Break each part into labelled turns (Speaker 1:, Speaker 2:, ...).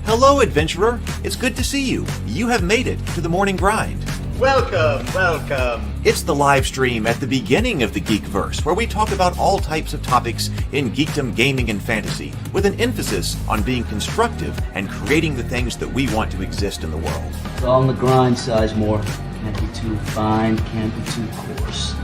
Speaker 1: Hello, adventurer. It's good to see you. You have made it to the morning grind.
Speaker 2: Welcome, welcome.
Speaker 1: It's the live stream at the beginning of the Geekverse, where we talk about all types of topics in geekdom, gaming, and fantasy, with an emphasis on being constructive and creating the things that we want to exist in the world.
Speaker 3: It's all on the grind, Sizemore. Can't be too fine, can't be too coarse.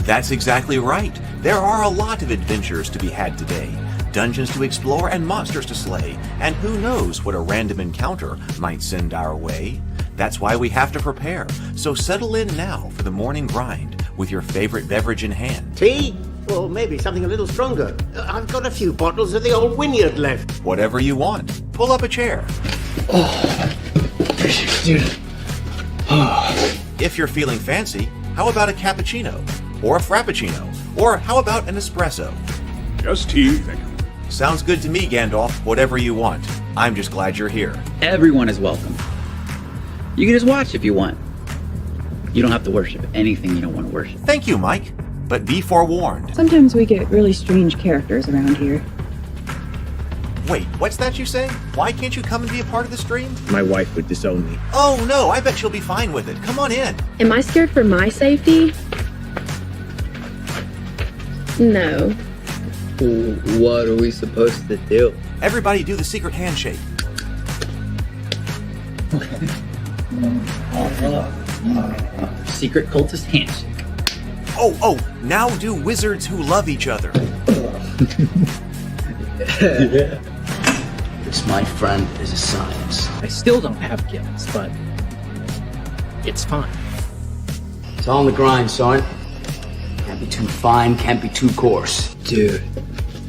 Speaker 1: That's exactly right. There are a lot of adventures to be had today. Dungeons to explore and monsters to slay, and who knows what a random encounter might send our way. That's why we have to prepare, so settle in now for the morning grind with your favorite beverage in hand.
Speaker 2: Tea? Or maybe something a little stronger. I've got a few bottles of the old Wynyard left.
Speaker 1: Whatever you want. Pull up a chair.
Speaker 3: Dude.
Speaker 1: If you're feeling fancy, how about a cappuccino? Or a frappuccino? Or how about an espresso?
Speaker 4: Just tea, thank you.
Speaker 1: Sounds good to me, Gandalf. Whatever you want. I'm just glad you're here.
Speaker 5: Everyone is welcome. You can just watch if you want. You don't have to worship anything you don't want to worship.
Speaker 1: Thank you, Mike. But be forewarned.
Speaker 6: Sometimes we get really strange characters around here.
Speaker 1: Wait, what's that you say? Why can't you come and be a part of the stream?
Speaker 4: My wife would disown me.
Speaker 1: Oh no, I bet she'll be fine with it. Come on in.
Speaker 7: Am I scared for my safety? No.
Speaker 5: What are we supposed to do?
Speaker 1: Everybody do the secret handshake.
Speaker 5: Secret cultist handshake.
Speaker 1: Oh, now do wizards who love each other.
Speaker 3: This, my friend, is a science.
Speaker 8: I still don't have gifts, but it's fine.
Speaker 3: It's all on the grind, son. Can't be too fine, can't be too coarse.
Speaker 9: Dude,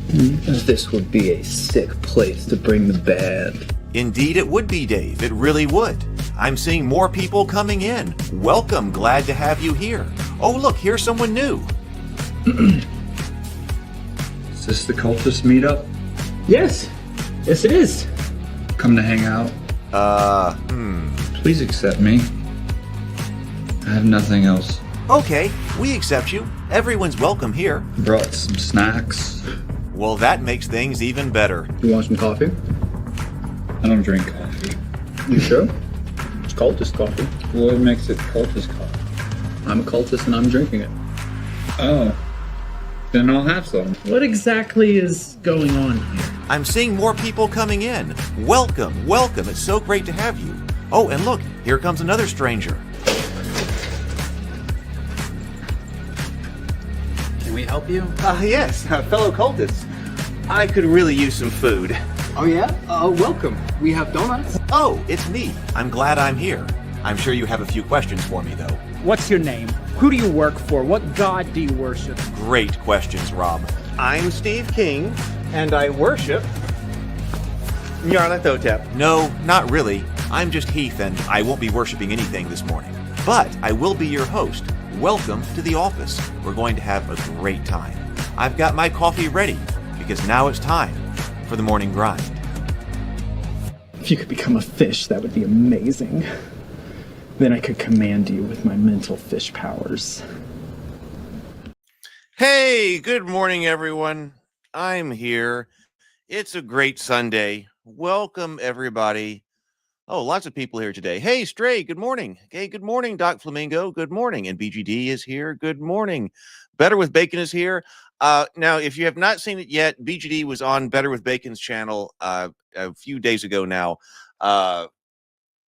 Speaker 9: this would be a sick place to bring the band.
Speaker 1: Indeed it would be, Dave. It really would. I'm seeing more people coming in. Welcome. Glad to have you here. Oh, look, here's someone new.
Speaker 9: Is this the cultist meetup?
Speaker 8: Yes it is.
Speaker 9: Come to hang out? Please accept me. I have nothing else.
Speaker 1: Okay, we accept you. Everyone's welcome here.
Speaker 9: Brought some snacks.
Speaker 1: Well, that makes things even better.
Speaker 8: You want some coffee?
Speaker 9: I don't drink coffee.
Speaker 8: You sure? It's cultist coffee.
Speaker 9: What makes it cultist coffee?
Speaker 8: I'm a cultist and I'm drinking it.
Speaker 9: Oh. Then I'll have some.
Speaker 8: What exactly is going on here?
Speaker 1: I'm seeing more people coming in. Welcome. It's so great to have you. Oh, and look, here comes another stranger.
Speaker 5: Can we help you?
Speaker 2: Yes, fellow cultists. I could really use some food.
Speaker 8: Oh yeah? Welcome. We have donuts.
Speaker 1: Oh, it's me. I'm glad I'm here. I'm sure you have a few questions for me, though.
Speaker 10: What's your name? Who do you work for? What god do you worship?
Speaker 1: Great questions, Rob.
Speaker 2: I'm Steve King, and I worship Nyarlathotep.
Speaker 1: No, not really. I'm just Heath, and I won't be worshiping anything this morning. But I will be your host. Welcome to the office. We're going to have a great time. I've got my coffee ready, because now it's time for the morning grind.
Speaker 10: If you could become a fish, that would be amazing. Then I could command you with my mental fish powers.
Speaker 1: Hey, good morning, everyone. I'm here. It's a great Sunday. Welcome, everybody. Oh, lots of people here today. Hey, Stray, good morning. Hey, good morning, Doc Flamingo. Good morning. And BGD is here. Good morning. Better with Bacon is here. Now, if you have not seen it yet, BGD was on Better with Bacon's channel a few days ago now.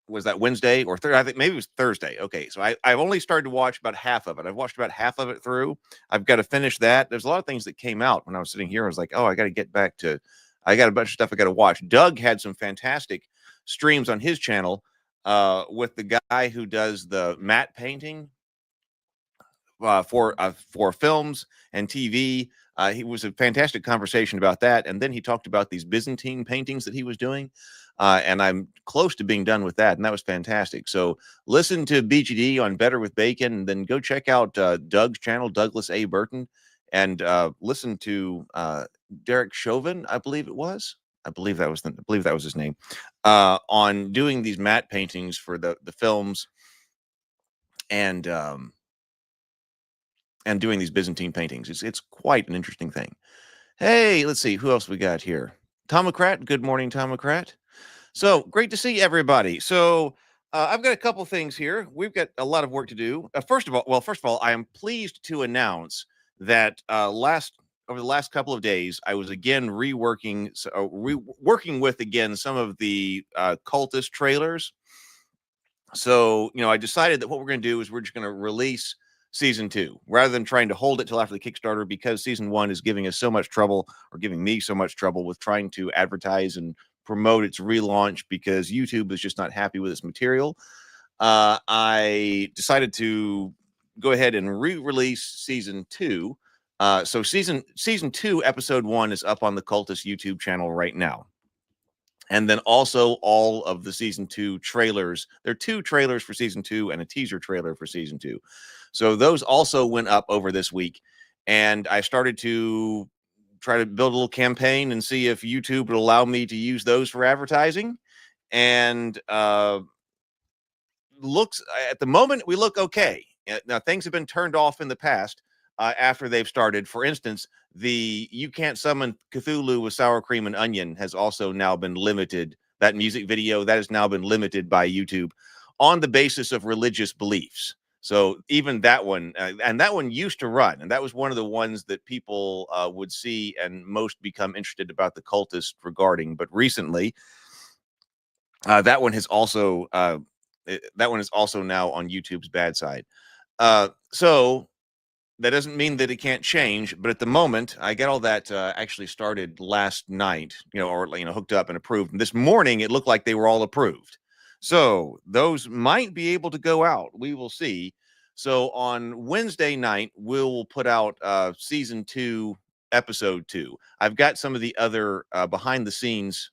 Speaker 1: Was that Wednesday or Thursday? I think maybe it was Thursday. Okay, so I've only started to watch about half of it. I've watched about half of it through. I've got to finish that. There's a lot of things that came out when I was sitting here. I was like, oh, I got to get back to, I got a bunch of stuff I got to watch. Doug had some fantastic streams on his channel with the guy who does the matte painting for films and TV. He was a fantastic conversation about that. And then he talked about these Byzantine paintings that he was doing. And I'm close to being done with that. And that was fantastic. So listen to BGD on Better with Bacon, and then go check out Doug's channel, Douglas A. Burton, and listen to Derek Chauvin, I believe it was. I believe that was his name, on doing these matte paintings for the films and doing these Byzantine paintings. It's quite an interesting thing. Hey, let's see who else we got here. Tomocrat, good morning, Tomocrat. So great to see everybody. So I've got a couple things here. We've got a lot of work to do. First of all, I am pleased to announce that over the last couple of days, I was again working with again some of the cultist trailers. So I decided that what we're going to do is we're just going to release season 2 rather than trying to hold it till after the Kickstarter, because season 1 is giving us so much trouble, or giving me so much trouble, with trying to advertise and promote its relaunch, because YouTube is just not happy with its material. I decided to go ahead and re-release season 2. So season 2 episode 1 is up on the Cultist YouTube channel right now. And then also all of the season 2 trailers. There are 2 trailers for season 2 and a teaser trailer for season 2. So those also went up over this week. And I started to try to build a little campaign and see if YouTube would allow me to use those for advertising. And looks at the moment, we look okay. Now, things have been turned off in the past after they've started. For instance, the You Can't Summon Cthulhu with Sour Cream and Onion has also now been limited. That music video, that has now been limited by YouTube on the basis of religious beliefs. So even that one, and that one used to run, and that was one of the ones that people would see and most become interested about the cultist regarding. But recently, that one is also now on YouTube's bad side. So that doesn't mean that it can't change, but at the moment, I got all that actually started last night, hooked up and approved. And this morning, it looked like they were all approved. So those might be able to go out. We will see. So on Wednesday night, we'll put out season 2, episode 2. I've got some of the other behind the scenes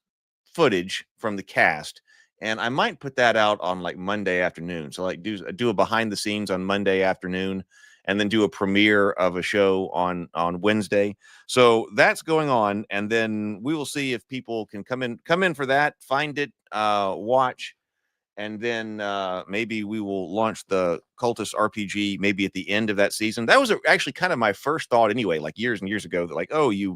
Speaker 1: footage from the cast, and I might put that out on like Monday afternoon. So like do a behind the scenes on Monday afternoon, and then do a premiere of a show on Wednesday. So that's going on, and then we will see if people can come in for that, find it, watch, and then maybe we will launch the Cultist RPG maybe at the end of that season. That was actually kind of my first thought anyway, like years and years ago, that like, oh, you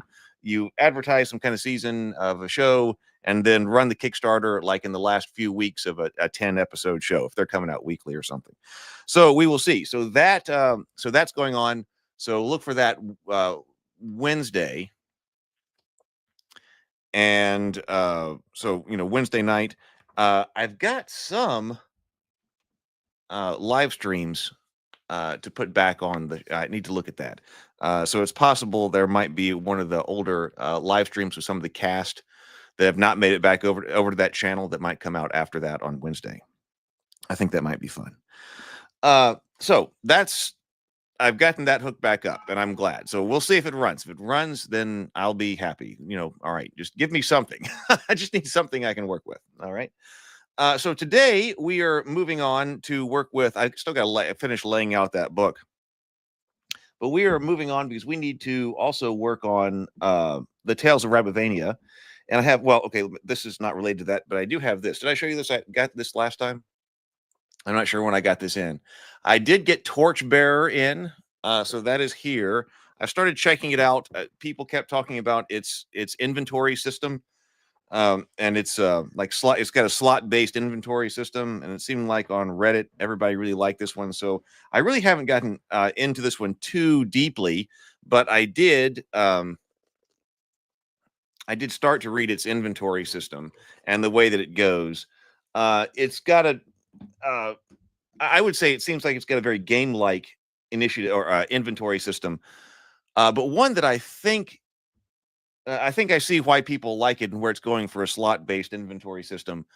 Speaker 1: advertise some kind of season of a show and then run the Kickstarter like in the last few weeks of a 10-episode show, if they're coming out weekly or something. So we will see. So that's going on. So look for that Wednesday. And so Wednesday night, I've got some live streams to put back on I need to look at that. So it's possible there might be one of the older live streams with some of the cast that have not made it back over to that channel that might come out after that on Wednesday. I think that might be fun. So I've gotten that hooked back up, and I'm glad. So we'll see if it runs. If it runs, then I'll be happy. All right, just give me something. I just need something I can work with. All right. So today we are moving on to work with. I still got to finish laying out that book, but we are moving on because we need to also work on the Tales of Rabivania. And I have, this is not related to that, but I do have this. Did I show you this? I got this last time. I'm not sure when I got this in. I did get Torchbearer in, so that is here. I started checking it out. People kept talking about its inventory system, and it's it's got a slot-based inventory system, and it seemed like on Reddit everybody really liked this one. So I really haven't gotten into this one too deeply, but I did. I did start to read its inventory system and the way that it goes. It's got I would say it seems like it's got a very game-like initiative or inventory system, but one that I think I see why people like it and where it's going for a slot-based inventory system.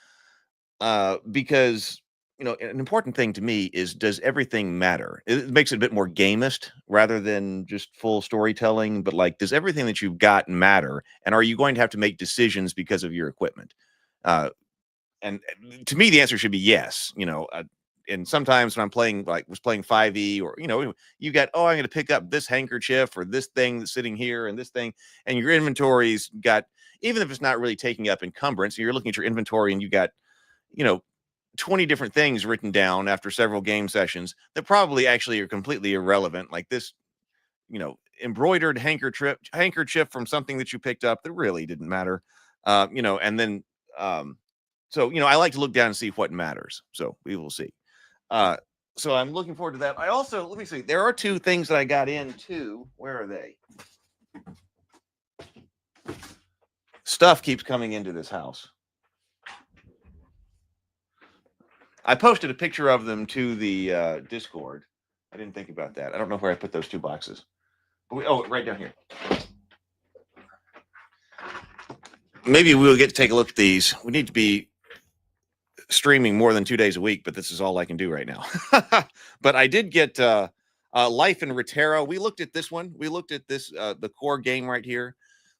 Speaker 1: Because an important thing to me is, does everything matter? It makes it a bit more gamist rather than just full storytelling. But like, does everything that you've got matter? And are you going to have to make decisions because of your equipment? And to me, the answer should be yes. And sometimes when I'm playing, was playing 5e, or you got, I'm going to pick up this handkerchief or this thing that's sitting here and this thing, and your inventory's got, even if it's not really taking up encumbrance, you're looking at your inventory and you got 20 different things written down after several game sessions that probably actually are completely irrelevant, like this embroidered handkerchief from something that you picked up that really didn't matter, and then So, I like to look down and see what matters. So we will see. So I'm looking forward to that. I also, let me see, there are two things that I got into. Where are they? Stuff keeps coming into this house. I posted a picture of them to the Discord. I didn't think about that. I don't know where I put those two boxes. Oh, right down here. Maybe we'll get to take a look at these. We need to be streaming more than 2 days a week, but this is all I can do right now. But I did get Life in Reterra. We looked at this one. We looked at this, the core game right here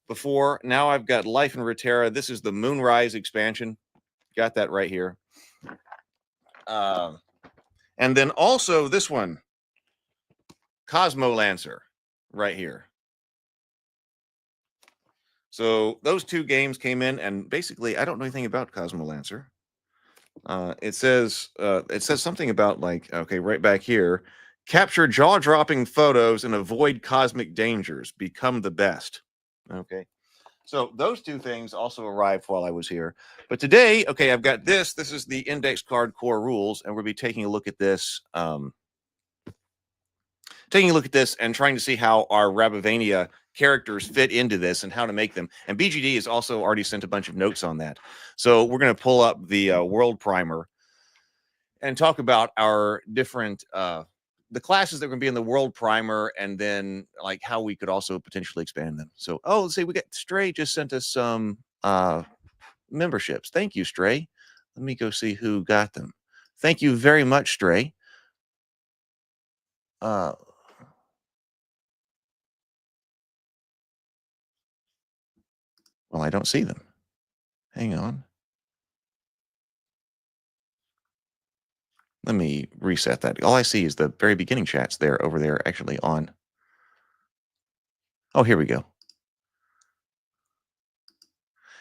Speaker 1: before. Now I've got Life in Reterra. This is the Moonrise expansion. Got that right here. And then also this one, Cosmo Lancer, right here. So those two games came in, and basically, I don't know anything about Cosmo Lancer. It says something about, like, okay, right back here, capture jaw-dropping photos and avoid cosmic dangers. Become the best. Okay. So those two things also arrived while I was here. But today, okay, I've got this. This is the index card core rules, and we'll be taking a look at this. Taking a look at this and trying to see how our Rabivania characters fit into this and how to make them. And BGD has also already sent a bunch of notes on that. So we're going to pull up the world primer and talk about our different the classes that are going to be in the world primer, and then like how we could also potentially expand them. So, oh, let's see, we got Stray just sent us some memberships. Thank you, Stray. Let me go see who got them. Thank you very much, Stray. Well, I don't see them. Hang on. Let me reset that. All I see is the very beginning chats there over there actually on. Oh, here we go.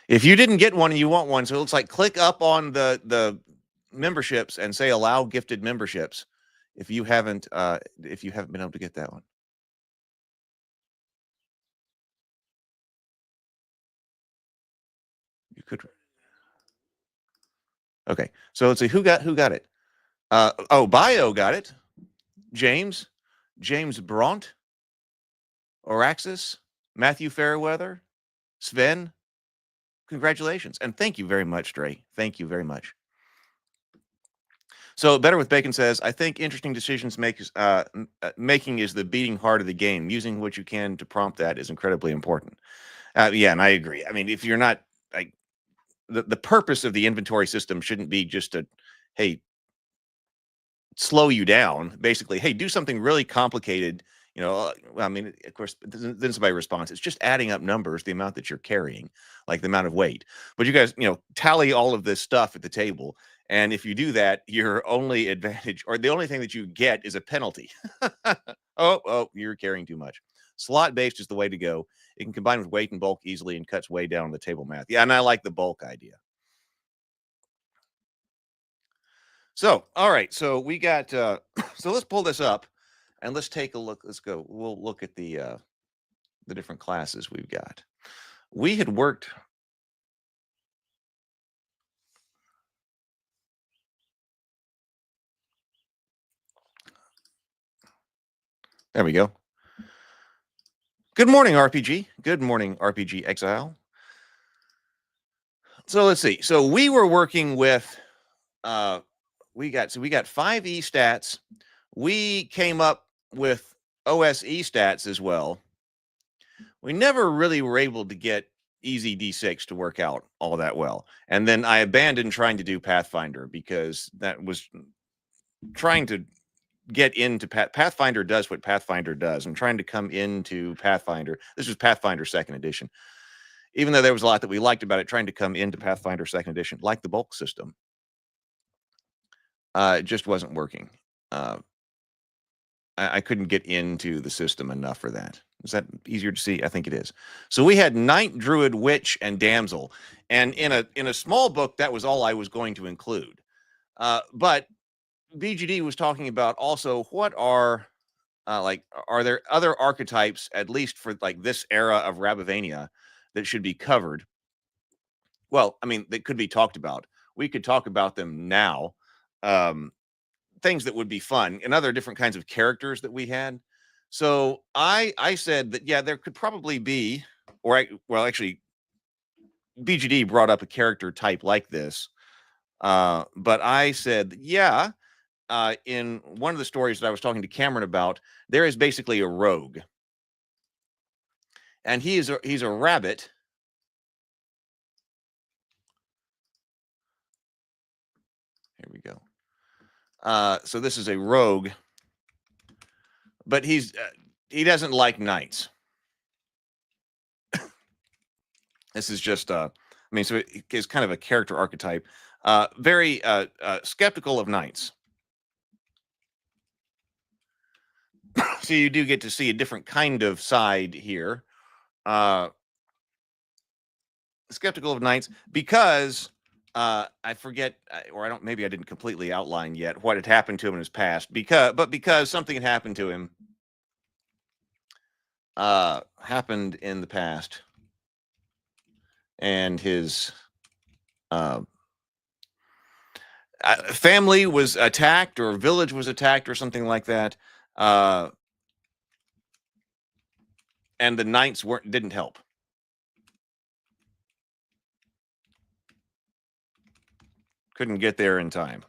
Speaker 1: If you didn't get one and you want one, so it looks like click up on the memberships and say allow gifted memberships if you haven't been able to get that one. You could. Okay, so let's see who got it. Oh, Bio got it. James Bront, Oraxis, Matthew Fairweather, Sven. Congratulations. And thank you very much, Dre. Thank you very much. So Better with Bacon says, I think interesting decisions making is the beating heart of the game. Using what you can to prompt that is incredibly important. Yeah, and I agree. I mean, if you're not like the purpose of the inventory system shouldn't be just to, hey, slow you down. Basically, hey, do something really complicated. You know, I mean, of course, then somebody responds. It's just adding up numbers, the amount that you're carrying, like the amount of weight. But you guys, tally all of this stuff at the table. And if you do that, your only advantage or the only thing that you get is a penalty. Oh, you're carrying too much. Slot-based is the way to go. It can combine with weight and bulk easily and cuts way down on the table math. Yeah, and I like the bulk idea. So, all right. So we got, so let's pull this up. And let's take a look. Let's go. We'll look at the different classes we've got. We had worked. There we go. Good morning, RPG. Good morning, RPG Exile. So let's see. So we were working with. We got 5E stats. We came up with OSE stats as well. We never really were able to get easy D6 to work out all that well. And then I abandoned trying to do Pathfinder because that was trying to get into Pathfinder does what Pathfinder does. And trying to come into Pathfinder. This was Pathfinder 2nd edition. Even though there was a lot that we liked about it, trying to come into Pathfinder 2nd edition, like the bulk system, it just wasn't working. I couldn't get into the system enough for that. Is that easier to see? I think it is. So we had Knight, Druid, Witch, and Damsel. And in a small book, that was all I was going to include. But BGD was talking about also what are there other archetypes, at least for like this era of Rabivania, that should be covered? Well, I mean, that could be talked about. we could talk about them now. Things that would be fun and other different kinds of characters that we had. So I said that, yeah, there could probably be, well, actually, BGD brought up a character type like this. But I said, yeah, in one of the stories that I was talking to Cameron about, there is basically a rogue. And he's a rabbit. Here we go. So this is a rogue, but he doesn't like knights. This is just I mean, so it's kind of a character archetype. Very skeptical of knights. So you do get to see a different kind of side here. Skeptical of knights because I forget, or I don't, maybe I didn't completely outline yet what had happened to him in his past, because something had happened to him, happened in the past, and his family was attacked, or village was attacked, or something like that, and the knights didn't help. Couldn't get there in time.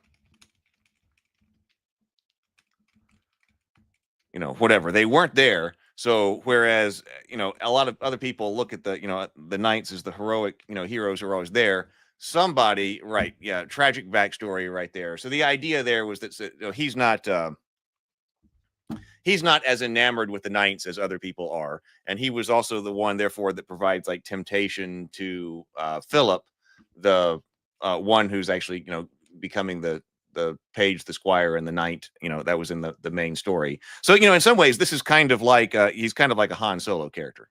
Speaker 1: You know, whatever. They weren't there. So whereas, you know, a lot of other people look at the, you know, the knights as the heroic, you know, heroes are always there. Somebody, right? Yeah, tragic backstory right there. So the idea there was that, you know, he's not as enamored with the knights as other people are, and he was also the one, therefore, that provides like temptation to Philip, the one who's actually, you know, becoming the page, the squire, and the knight. You know, that was in the main story. So, you know, in some ways, this is kind of like he's kind of like a Han Solo character.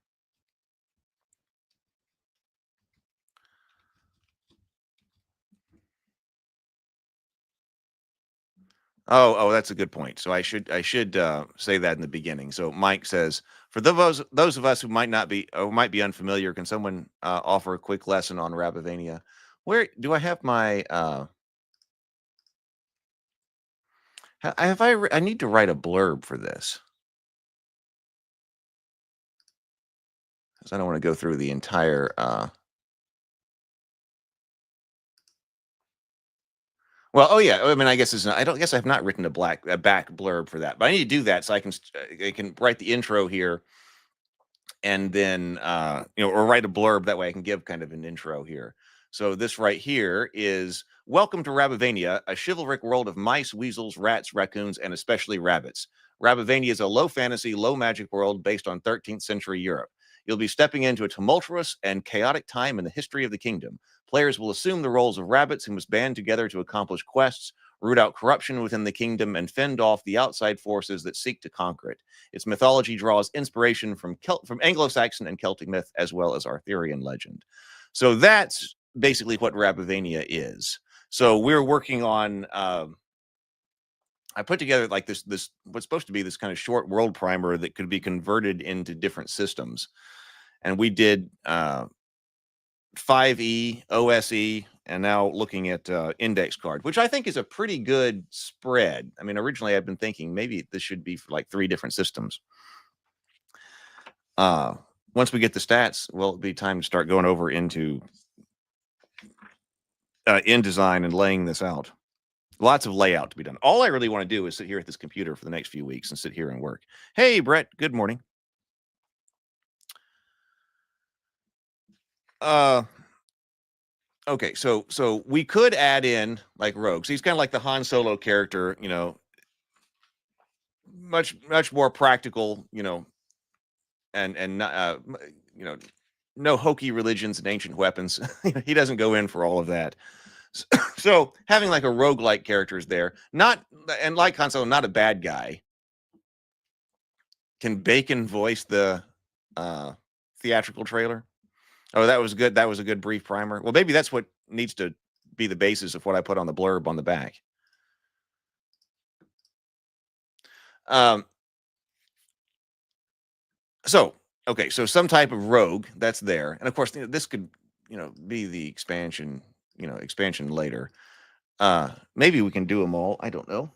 Speaker 1: Oh, that's a good point. So I should say that in the beginning. So Mike says, for those of us who might be unfamiliar, can someone offer a quick lesson on Rabivania? Where do I have my I need to write a blurb for this, because I don't want to go through the entire well, oh yeah. I mean, I guess I don't guess I've not written a back blurb for that, but I need to do that so I can write the intro here, and then you know, or write a blurb, that way I can give kind of an intro here. So this right here is, welcome to Rabivania, a chivalric world of mice, weasels, rats, raccoons, and especially rabbits. Rabivania is a low fantasy, low magic world based on 13th century Europe. You'll be stepping into a tumultuous and chaotic time in the history of the kingdom. Players will assume the roles of rabbits who must band together to accomplish quests, root out corruption within the kingdom, and fend off the outside forces that seek to conquer it. Its mythology draws inspiration from Anglo-Saxon and Celtic myth, as well as Arthurian legend. So that's basically what Rabivania is. So we're working on I put together like this what's supposed to be this kind of short world primer that could be converted into different systems. And we did 5e, OSE, and now looking at index card, which I think is a pretty good spread. I mean, originally I've been thinking maybe this should be for like 3 different systems. Once we get the stats, well, it'll be time to start going over into InDesign and laying this out. Lots of layout to be done. All I really want to do is sit here at this computer for the next few weeks and sit here and work. Hey, Brett, good morning. Okay, so we could add in like rogues. He's kind of like the Han Solo character, you know, much more practical, you know, and you know, no hokey religions and ancient weapons. He doesn't go in for all of that. So having like a roguelike character is there, and like Han Solo, not a bad guy. Can Bacon voice the theatrical trailer? Oh, that was good. That was a good brief primer. Well, maybe that's what needs to be the basis of what I put on the blurb on the back. So, okay, so some type of rogue that's there. And of course, this could, you know, be the expansion, expansion later. Maybe we can do them all. I don't know.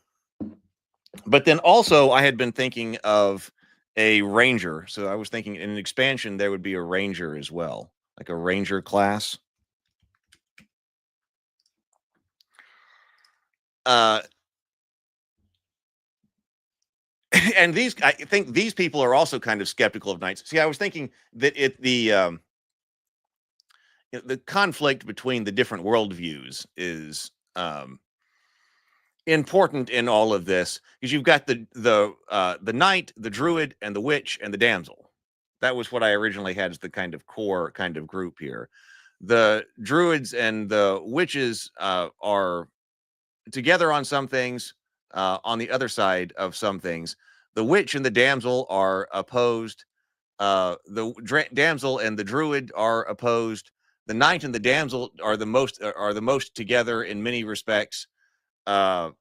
Speaker 1: But then also I had been thinking of a ranger. So I was thinking in an expansion, there would be a ranger as well, like a ranger class. And I think these people are also kind of skeptical of knights. See, I was thinking that the conflict between the different worldviews is important in all of this, because you've got the knight, the druid, and the witch, and the damsel. That was what I originally had as the kind of core kind of group here. The druids and the witches are together on some things, on the other side of some things. The witch and the damsel are opposed. The damsel and the druid are opposed. The knight and the damsel are the most together in many respects. The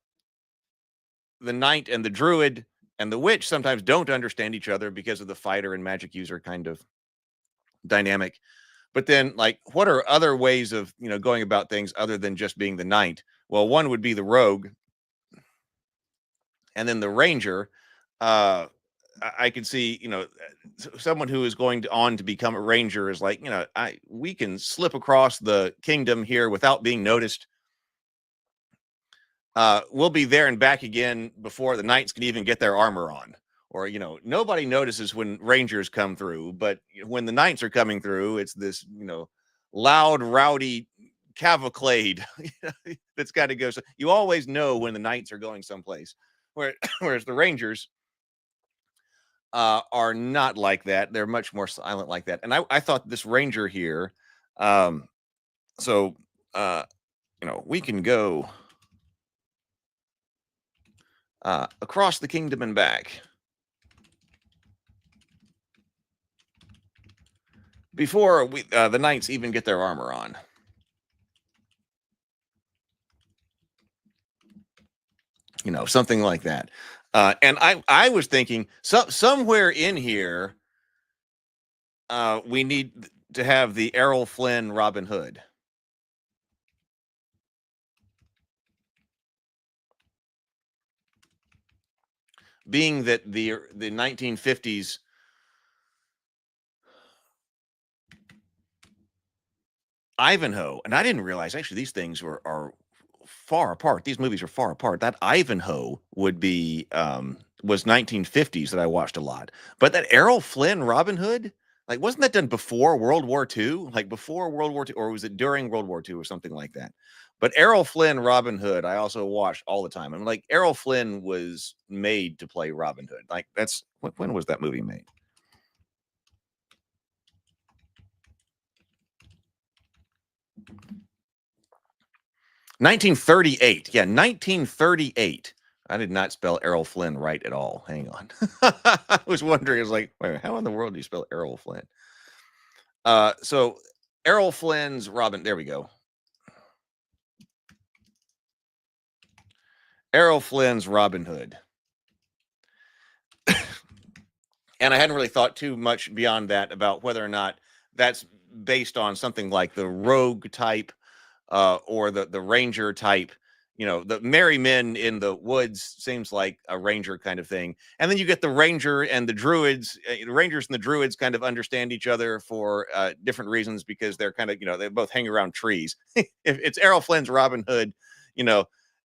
Speaker 1: knight and the druid and the witch sometimes don't understand each other because of the fighter and magic user kind of dynamic. But then, like, what are other ways of going about things other than just being the knight? Well, one would be the rogue, and then the ranger. I could see, someone who is going on to become a ranger is like, we can slip across the kingdom here without being noticed. We'll be there and back again before the knights can even get their armor on. Or, nobody notices when rangers come through, but when the knights are coming through, it's this, loud, rowdy cavalcade that's got to go. So you always know when the knights are going someplace. Whereas the rangers are not like that. They're much more silent like that. And I thought this ranger here, we can go across the kingdom and back before the knights even get their armor on. Something like that. And I was thinking somewhere in here, we need to have the Errol Flynn Robin Hood. Being that the 1950s Ivanhoe, and I didn't realize actually these things are far apart. These movies are far apart. That Ivanhoe would be was 1950s that I watched a lot. But that Errol Flynn Robin Hood, like, wasn't that done before World War II? Like before World War II, or was it during World War II or something like that? But Errol Flynn Robin Hood, I also watched all the time. And like Errol Flynn was made to play Robin Hood. Like that's when was that movie made? $1938. Yeah, 1938. I did not spell Errol Flynn right at all. Hang on. I was wondering, I was like, wait, how in the world do you spell Errol Flynn? So Errol Flynn's Robin, there we go. Errol Flynn's Robin Hood. And I hadn't really thought too much beyond that about whether or not that's based on something like the rogue type or the ranger type. The merry men in the woods seems like a ranger kind of thing. And then you get the ranger and the druids. The rangers and the druids kind of understand each other for different reasons, because they're kind of, they both hang around trees. If it's Errol Flynn's Robin Hood,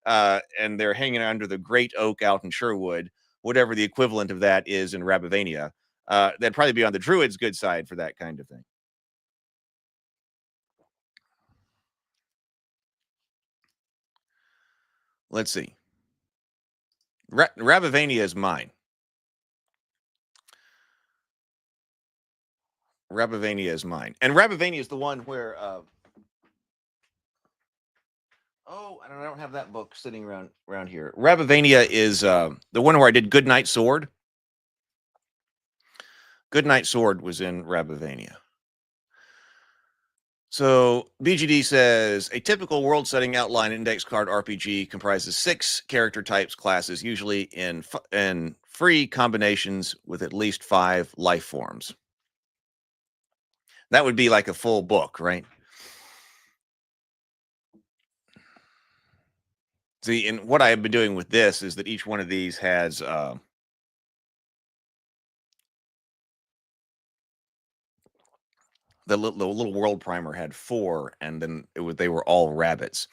Speaker 1: and they're hanging under the great oak out in Sherwood, whatever the equivalent of that is in Rabivania, that'd probably be on the druid's good side for that kind of thing. Let's see. Rabivania is mine. Rabivania is mine. And Rabivania is the one where... I don't have that book sitting around here. Rabivania is the one where I did Goodnight Sword. Goodnight Sword was in Rabivania. So BGD says, a typical world setting outline index card RPG comprises 6 character types, classes, usually in free combinations with at least 5 life forms. That would be like a full book, right? See, and what I have been doing with this is that each one of these has the little world primer had 4, and then they were all rabbits.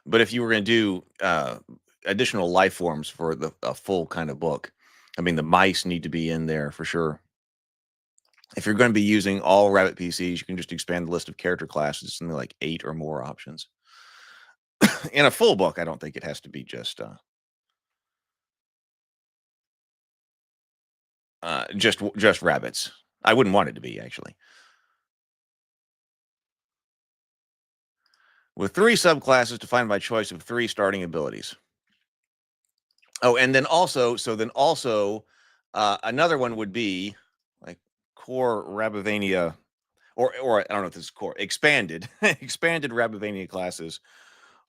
Speaker 1: But if you were going to do additional life forms for a full kind of book, I mean, the mice need to be in there for sure. If you're going to be using all rabbit PCs, you can just expand the list of character classes to something like 8 or more options. In a full book, I don't think it has to be just rabbits. I wouldn't want it to be, actually. With 3 subclasses defined by choice of 3 starting abilities. Oh, and then also, another one would be like core Rabivania, or I don't know if this is core, expanded Rabivania classes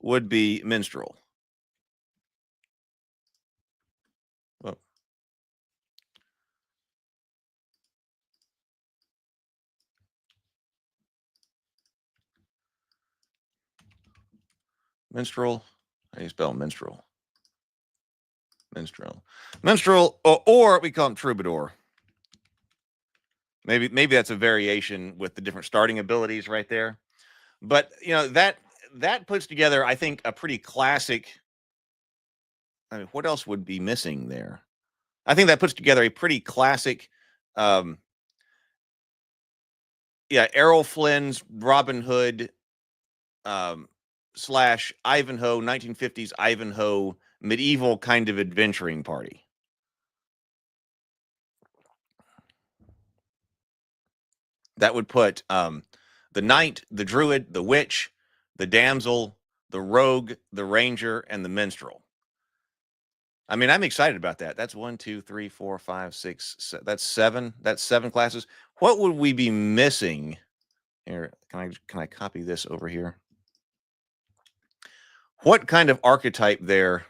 Speaker 1: would be minstrel. Oh. Minstrel, how do you spell minstrel? Minstrel, or we call him troubadour. Maybe that's a variation with the different starting abilities right there. But you know, that puts together, I think, a pretty classic. I mean, what else would be missing there? I think that puts together a pretty classic, Errol Flynn's Robin Hood / Ivanhoe, 1950s Ivanhoe medieval kind of adventuring party. That would put the knight, the druid, the witch, the damsel, the rogue, the ranger, and the minstrel. I mean, I'm excited about that. That's 1, 2, 3, 4, 5, 6. That's 7. That's 7 classes. What would we be missing? Here, can I copy this over here? What kind of archetype there?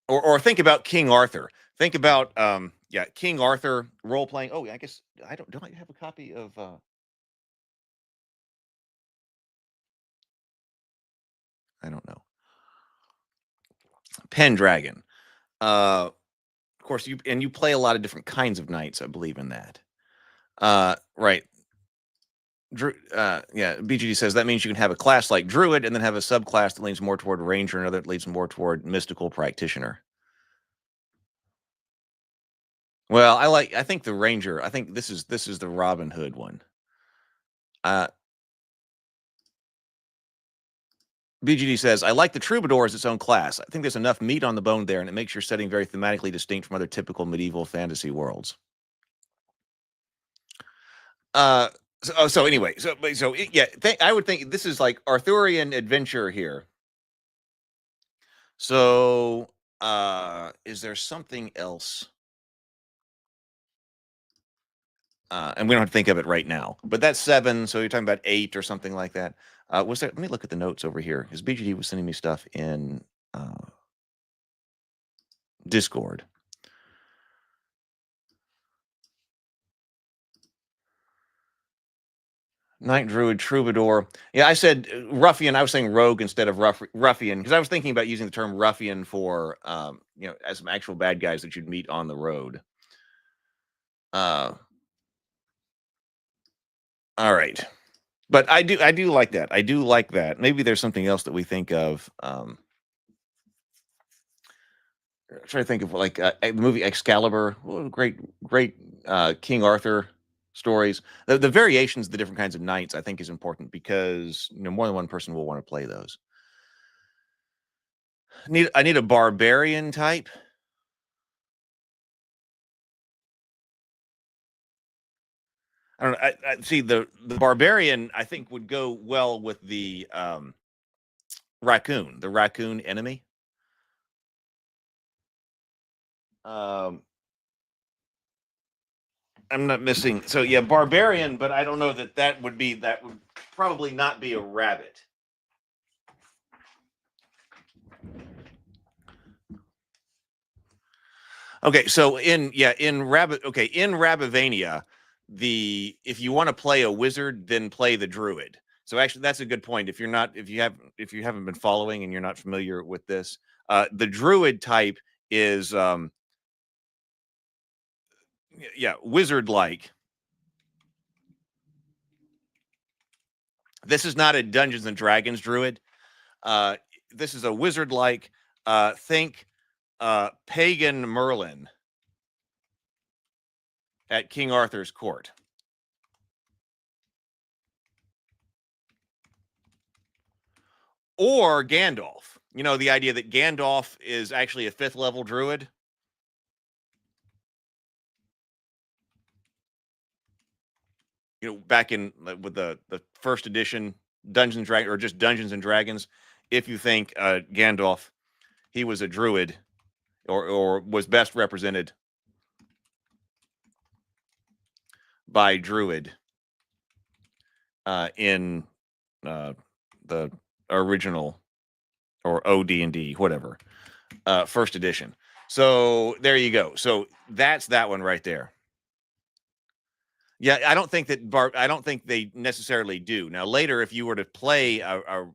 Speaker 1: Or think about King Arthur. Think about King Arthur role playing. Oh, I guess I don't I have a copy of I don't know. Pendragon. Of course, you play a lot of different kinds of knights, I believe in that. Right. BGD says that means you can have a class like Druid and then have a subclass that leans more toward Ranger and another that leans more toward Mystical Practitioner. Well, I think the Ranger. I think this is the Robin Hood one. BGD says, I like the Troubadour as its own class. I think there's enough meat on the bone there, and it makes your setting very thematically distinct from other typical medieval fantasy worlds. Anyway, I would think this is like Arthurian adventure here. So, is there something else? And we don't have to think of it right now, but that's 7. So you're talking about 8 or something like that. Was there? Let me look at the notes over here because BGD was sending me stuff in Discord. Knight, Druid, Troubadour. Yeah, I said ruffian. I was saying rogue instead of ruffian because I was thinking about using the term ruffian for as some actual bad guys that you'd meet on the road. All right, but I do like that. I do like that. Maybe there's something else that we think of. Try to think of like the movie Excalibur. Oh, great King Arthur stories. The variations, the different kinds of knights, I think is important because more than one person will want to play those. I need a barbarian type. I don't know. I see the barbarian. I think would go well with the raccoon, the raccoon enemy. I'm not missing. So yeah, barbarian, but I don't know that would probably not be a rabbit. Okay, so in Rabivania, if you want to play a wizard, then play the druid. So actually, that's a good point. If you haven't been following and you're not familiar with this, the druid type is wizard like. This is not a Dungeons and Dragons druid. This is a wizard like. Think pagan Merlin at King Arthur's court. Or Gandalf. You know, the idea that Gandalf is actually a 5th level druid. You know, back in with the first edition Dungeons and Dragons, or just Dungeons and Dragons, if you think Gandalf, he was a druid, or was best represented by druid in the original or OD&D, whatever, first edition. So there you go. So that's that one right there. Yeah, I don't think they necessarily do. Now later, if you were to play a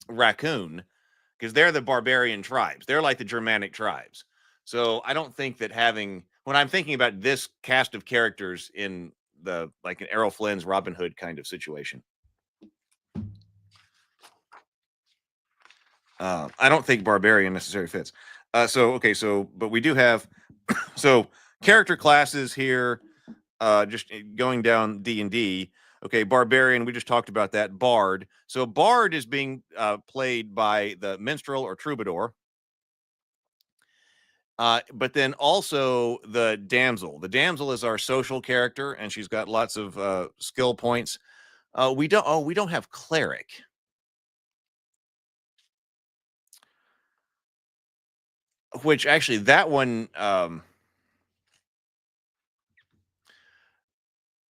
Speaker 1: raccoon, because they're the barbarian tribes, they're like the Germanic tribes. So I don't think that when I'm thinking about this cast of characters in like an Errol Flynn's Robin Hood kind of situation, I don't think barbarian necessarily fits. But we do have character classes here. Just going down D&D. Okay, barbarian, we just talked about that. Bard. So bard is being played by the minstrel or troubadour. But then also the damsel. The damsel is our social character, and she's got lots of skill points. We don't have cleric. Which actually, that one,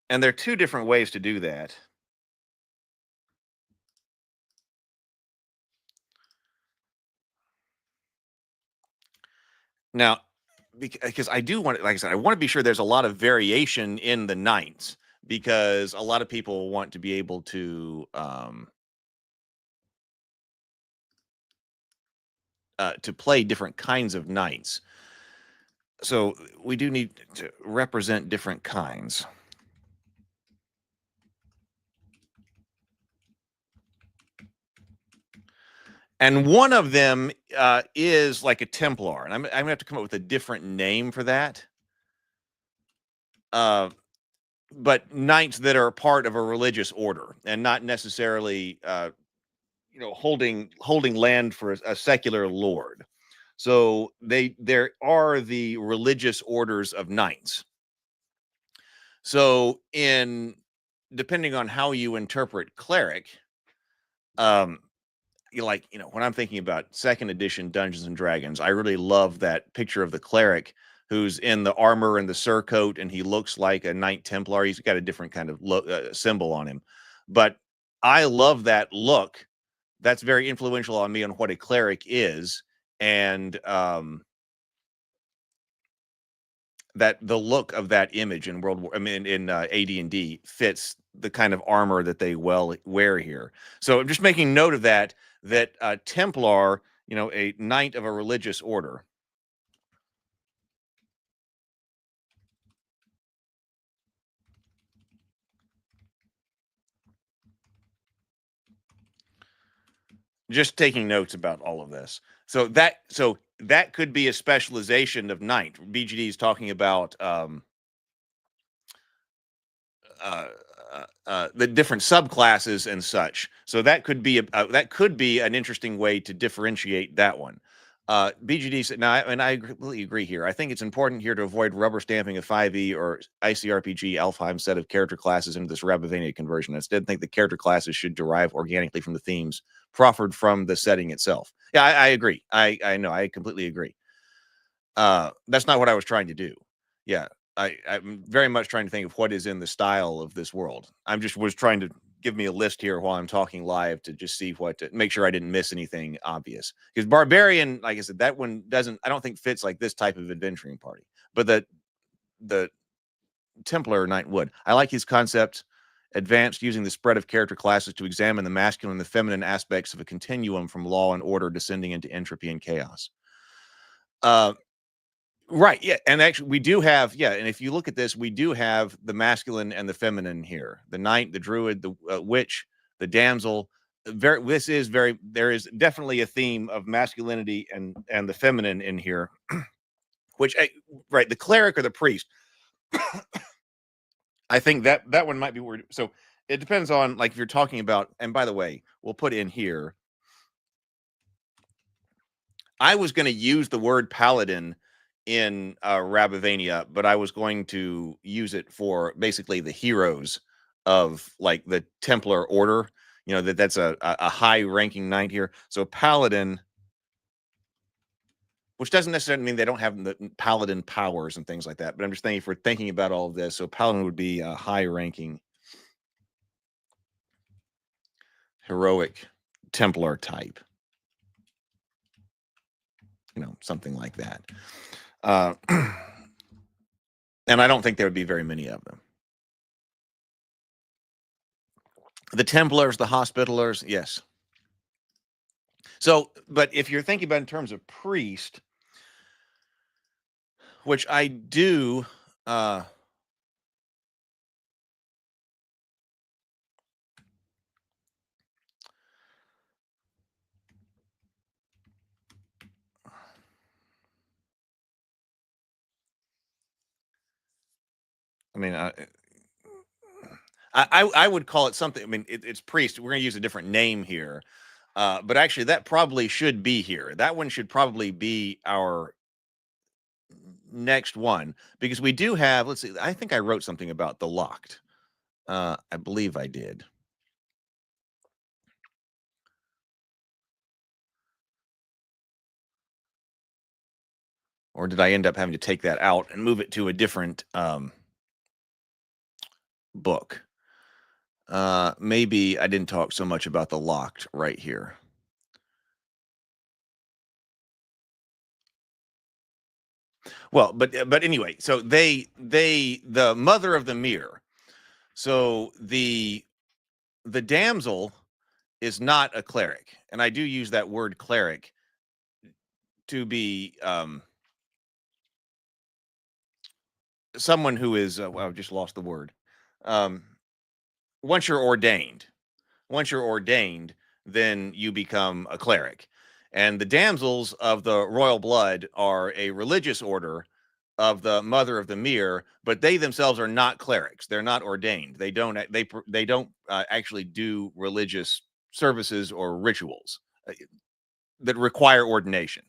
Speaker 1: and there are 2 different ways to do that. Now, because I do want, like I said, I want to be sure there's a lot of variation in the knights, because a lot of people want to be able to play different kinds of knights. So we do need to represent different kinds. And one of them is like a Templar, and I'm gonna have to come up with a different name for that. But knights that are part of a religious order and not necessarily, holding land for a secular lord. So there are the religious orders of knights. So depending on how you interpret cleric, when I'm thinking about 2nd edition Dungeons and Dragons, I really love that picture of the cleric who's in the armor and the surcoat, and he looks like a Knight Templar. He's got a different kind of symbol on him, but I love that look. That's very influential on me on what a cleric is, and that the look of that image in AD&D fits the kind of armor that they wear here. So I'm just making note of that Templar, a knight of a religious order. Just taking notes about all of this. So that could be a specialization of knight. BGD is talking about the different subclasses and such. So that could be an interesting way to differentiate that one. BGD said, now, and I completely agree here. I think it's important here to avoid rubber stamping a 5e or ICRPG Alfheim set of character classes into this Rabivania conversion. I instead think the character classes should derive organically from the themes proffered from the setting itself. Yeah, I agree. I know. I completely agree. That's not what I was trying to do. Yeah, I'm very much trying to think of what is in the style of this world. Was trying to give me a list here while I'm talking live to just see make sure I didn't miss anything obvious. Because Barbarian, like I said, that one I don't think fits like this type of adventuring party. But the Templar Knight would. I like his concept. Advanced, using the spread of character classes to examine the masculine and the feminine aspects of a continuum from law and order descending into entropy and chaos. Right, yeah, and actually we do have, yeah, and if you look at this, we do have the masculine and the feminine here. The knight, the druid, the witch, the damsel. There is definitely a theme of masculinity and the feminine in here, which, right, the cleric or the priest. I think that one might be weird. So it depends on, like, if you're talking about, and by the way, we'll put in here. I was going to use the word paladin in Rabivania, but I was going to use it for basically the heroes of like the Templar order. You know, that's a high ranking knight here. So paladin, which doesn't necessarily mean they don't have the paladin powers and things like that. But I'm just thinking, if we're thinking about all of this, so paladin would be a high ranking heroic Templar type. You know, something like that. And I don't think there would be very many of them. The Templars, the Hospitallers, yes. So, but if you're thinking about in terms of priest, which I do, I mean, I would call it something. I mean, it's priest. We're going to use a different name here, but actually, that probably should be here. That one should probably be our next one, because we do have. Let's see. I think I wrote something about the locked. I believe I did. Or did I end up having to take that out and move it to a different book? Maybe I didn't talk so much about the locked right here. Well, but anyway, so the mother of the mirror. So the damsel is not a cleric, and I do use that word cleric to be someone who is well, I've just lost the word. Once you're ordained, then you become a cleric. And the damsels of the royal blood are a religious order of the mother of the mirror, but they themselves are not clerics. They're not ordained. They don't actually do religious services or rituals that require ordination.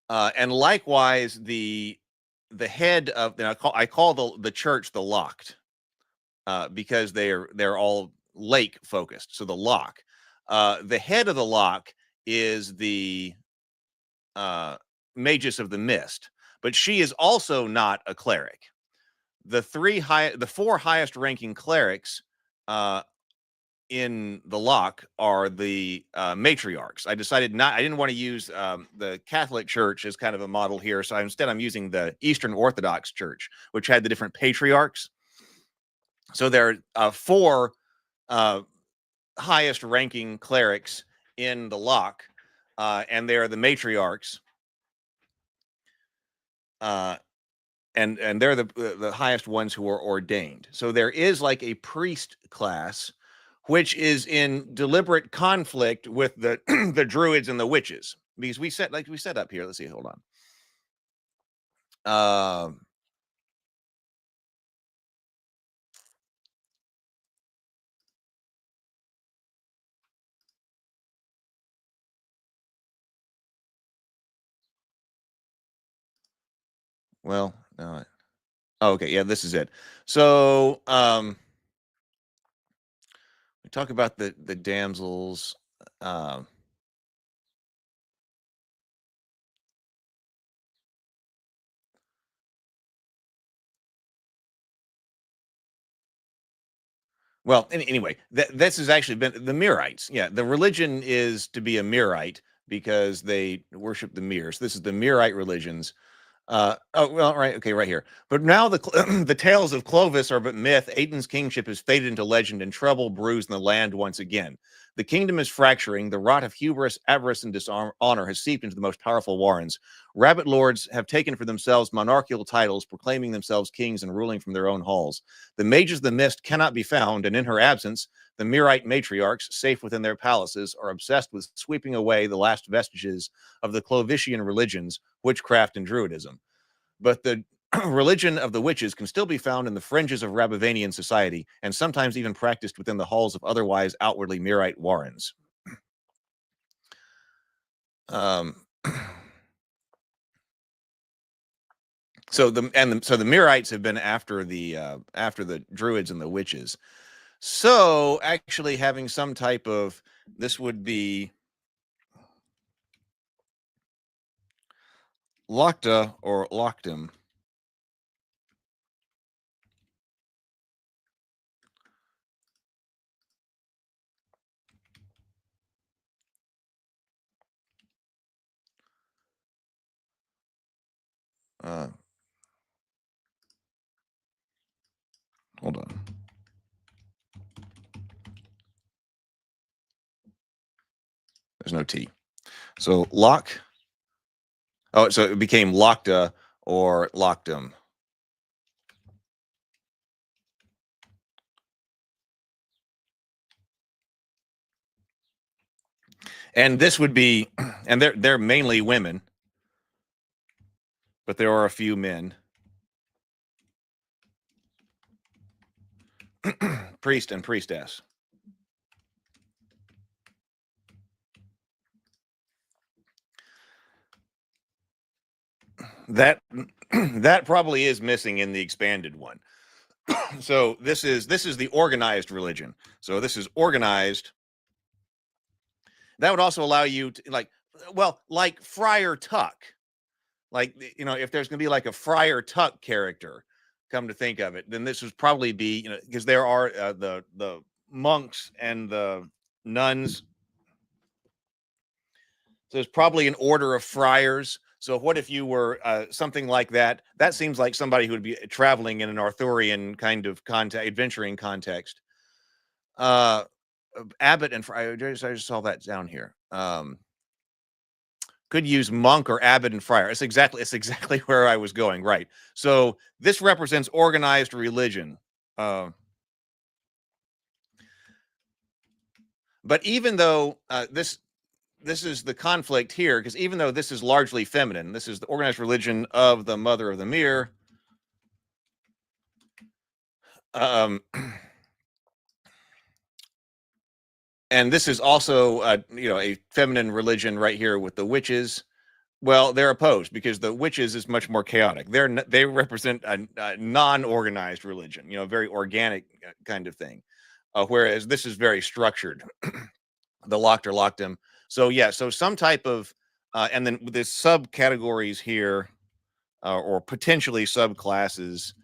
Speaker 1: And likewise, the head of, I call the church the locked, because they're all lake focused. So the lock, the head of the lock is the Magus of the Mist, but she is also not a cleric. The four highest ranking clerics in the lock are the matriarchs. I didn't want to use the Catholic Church as kind of a model here, so instead I'm using the Eastern Orthodox Church, which had the different patriarchs. So there are four highest ranking clerics in the lock, and they're the matriarchs. And they're the highest ones who are ordained. So there is like a priest class, which is in deliberate conflict with the the druids and the witches, because we set up here. Let's see, hold on. Well, no. Oh, okay, yeah, this is it. So we talk about the damsels. Well, anyway, this has actually been the Mirrites. Yeah, the religion is to be a Mirrite because they worship the mirrors. This is the Mirrite religions. Oh, well, right. Okay, right here. But now the tales of Clovis are but myth. Aiden's kingship has faded into legend, and trouble brews in the land once again. The kingdom is fracturing. The rot of hubris, avarice, and dishonor has seeped into the most powerful Warrens. Rabbit lords have taken for themselves monarchical titles, proclaiming themselves kings and ruling from their own halls. The mages of the mist cannot be found, and in her absence, the Mirrite matriarchs, safe within their palaces, are obsessed with sweeping away the last vestiges of the Clovician religions, witchcraft, and druidism. But the religion of the witches can still be found in the fringes of Rabivanian society, and sometimes even practiced within the halls of otherwise outwardly Mirrite Warrens. So the Mirrites have been after the druids and the witches. So actually having some type of, this would be Locta or Loctum. Hold on. There's no T. So lock. Oh, so it became Locta or Loctum. And this would be, and they're mainly women, but there are a few men. Priest and priestess. That probably is missing in the expanded one. So this is the organized religion. So this is organized. That would also allow you to like Friar Tuck. Like, if there's going to be like a Friar Tuck character, come to think of it, then this would probably be, because there are the monks and the nuns. So there's probably an order of friars. So what if you were something like that? That seems like somebody who would be traveling in an Arthurian kind of adventuring context. Abbot and friar. I just saw that down here. Could use monk or abbot and friar. It's exactly where I was going. Right. So this represents organized religion. But even though this is the conflict here, because even though this is largely feminine, this is the organized religion of the Mother of the Mirror. And this is also, a feminine religion right here with the witches. Well, they're opposed because the witches is much more chaotic. They represent a non-organized religion, very organic kind of thing. Whereas this is very structured. The locked or locked him. So yeah, so some type of, and then the subcategories here, or potentially subclasses,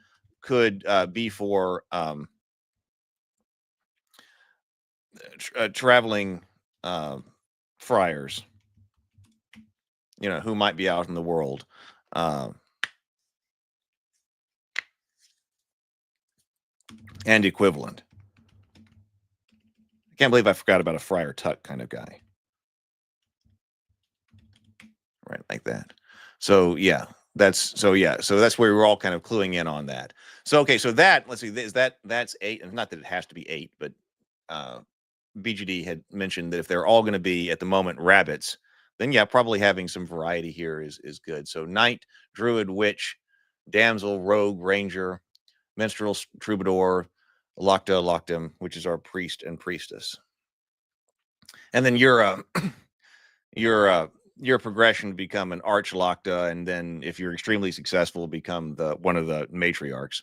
Speaker 1: could be for traveling friars, who might be out in the world. And equivalent. I can't believe I forgot about a Friar Tuck kind of guy. Right, like that. So yeah, that's where we're all kind of cluing in on that. So okay, so that, let's see, that's 8, not that it has to be 8, but BGD had mentioned that if they're all going to be at the moment rabbits, then yeah, probably having some variety here is good. So knight, druid, witch, damsel, rogue, ranger, minstrel, troubadour, Locta, Loctum, which is our priest and priestess. And then your progression to become an arch Locta, and then if you're extremely successful, become one of the matriarchs,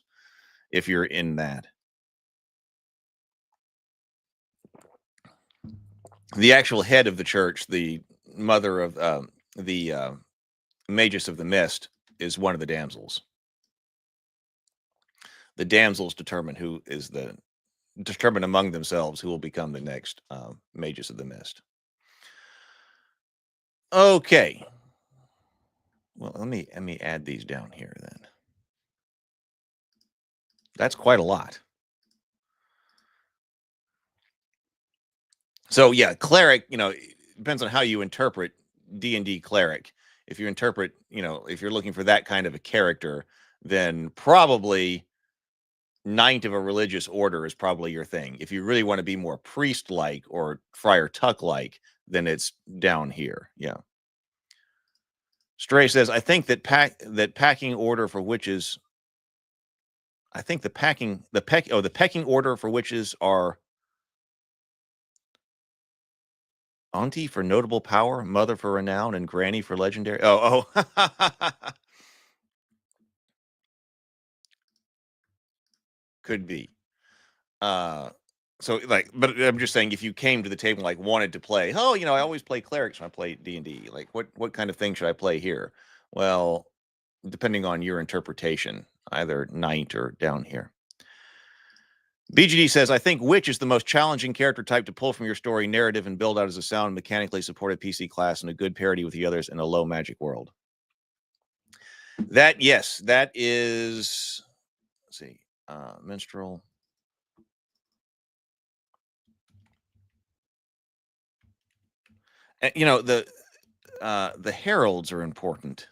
Speaker 1: if you're in that. The actual head of the church, the mother of the Magus of the Mist, is one of the damsels. The damsels determine who is the determine among themselves who will become the next Mages of the Mist. Okay. Well, let me add these down here then. That's quite a lot. So yeah, cleric, it depends on how you interpret D&D cleric. If you interpret, if you're looking for that kind of a character, then probably knight of a religious order is probably your thing. If you really want to be more priest-like or Friar Tuck-like, then it's down here. Yeah. Stray says, I think that packing order for witches. I think the pecking order for witches are Auntie for notable power, Mother for renown, and Granny for legendary. Oh. Could be. So but I'm just saying, if you came to the table like wanted to play, I always play clerics when I play D&D. Like, what kind of thing should I play here? Well, depending on your interpretation, either knight or down here. BGD says, I think Witch is the most challenging character type to pull from your story narrative and build out as a sound, mechanically supported PC class and a good parity with the others in a low magic world. That is, let's see, minstrel. And, the heralds are important.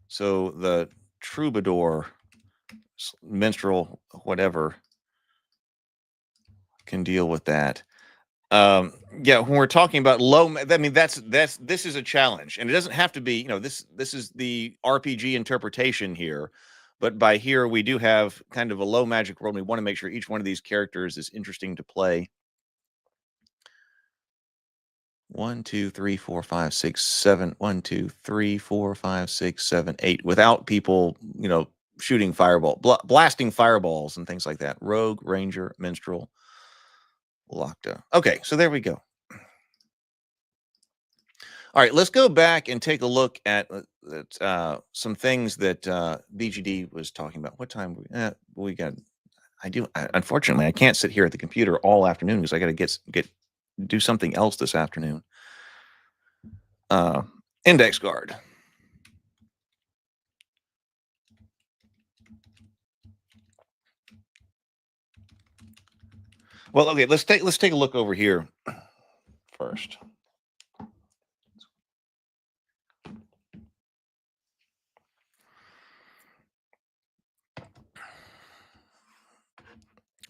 Speaker 1: So the troubadour, minstrel, whatever, can deal with that. Yeah, when we're talking about low, I mean, this is a challenge, and it doesn't have to be, this is the RPG interpretation here, but by here we do have kind of a low magic world. We want to make sure each one of these characters is interesting to play. 1, 2, 3, 4, 5, 6, 7. 1, 2, 3, 4, 5, 6, 7, 8. Without people, shooting blasting fireballs and things like that. Rogue, ranger, minstrel, Locta. Okay, so there we go. All right, let's go back and take a look at some things that BGD was talking about. What time we got? Unfortunately, I can't sit here at the computer all afternoon because I got to do something else this afternoon. Index card. Well, okay, let's take a look over here first.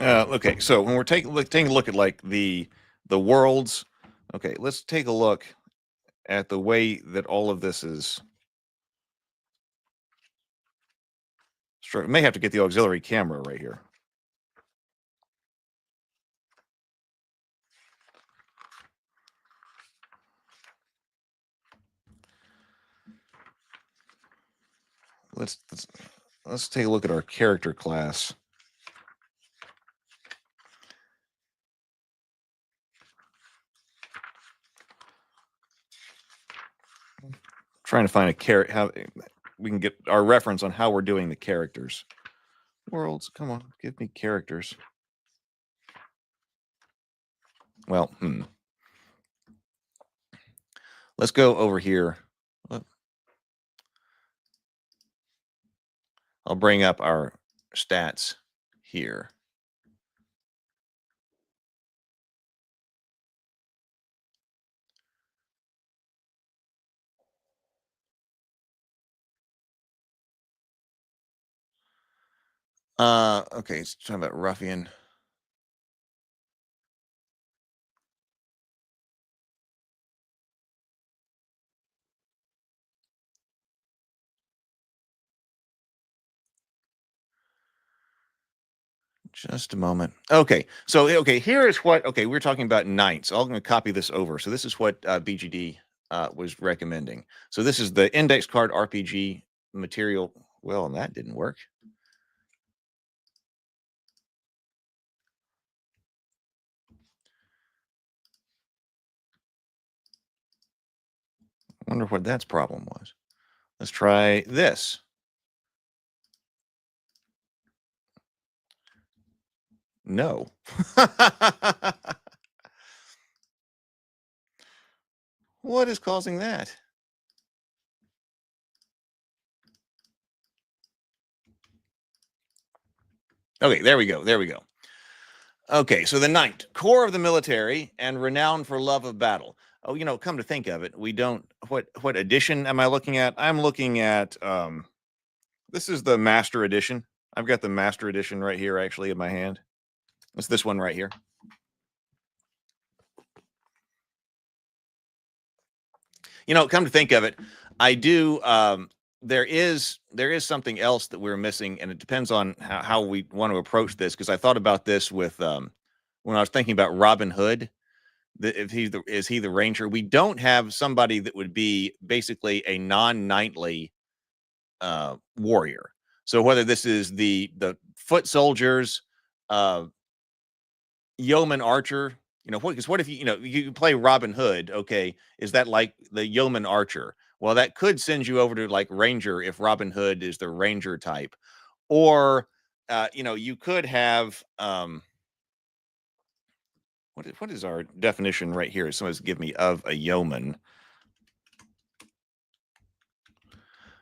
Speaker 1: Okay, so when we're taking a look at like the worlds, okay, let's take a look at the way that all of this is. Sure, may have to get the auxiliary camera right here. Let's take a look at our character class. Trying to find how we can get our reference on how we're doing the characters. Worlds, come on, give me characters. Well, let's go over here. I'll bring up our stats here. Okay, it's talking about ruffian. Just a moment. Okay, so here is what. Okay, we're talking about knights. I'm going to copy this over. So this is what BGD was recommending. So this is the index card RPG material. Well, and that didn't work. I wonder what that's problem was. Let's try this. No. What is causing that? Okay, there we go. There we go. Okay, so the knight, core of the military and renowned for love of battle. Oh, come to think of it, we don't. What edition am I looking at? I'm looking at this is the master edition. I've got the master edition right here, actually, in my hand. It's this one right here. Come to think of it, I do. There is something else that we're missing, and it depends on how we want to approach this. Because I thought about this with when I was thinking about Robin Hood. If is he the ranger? We don't have somebody that would be basically a non-knightly warrior. So whether this is the foot soldiers, yeoman archer, because what if you play Robin Hood? Okay, is that like the yeoman archer? Well, that could send you over to like ranger if Robin Hood is the ranger type, or you could have what is our definition right here? Someone's give me of a yeoman.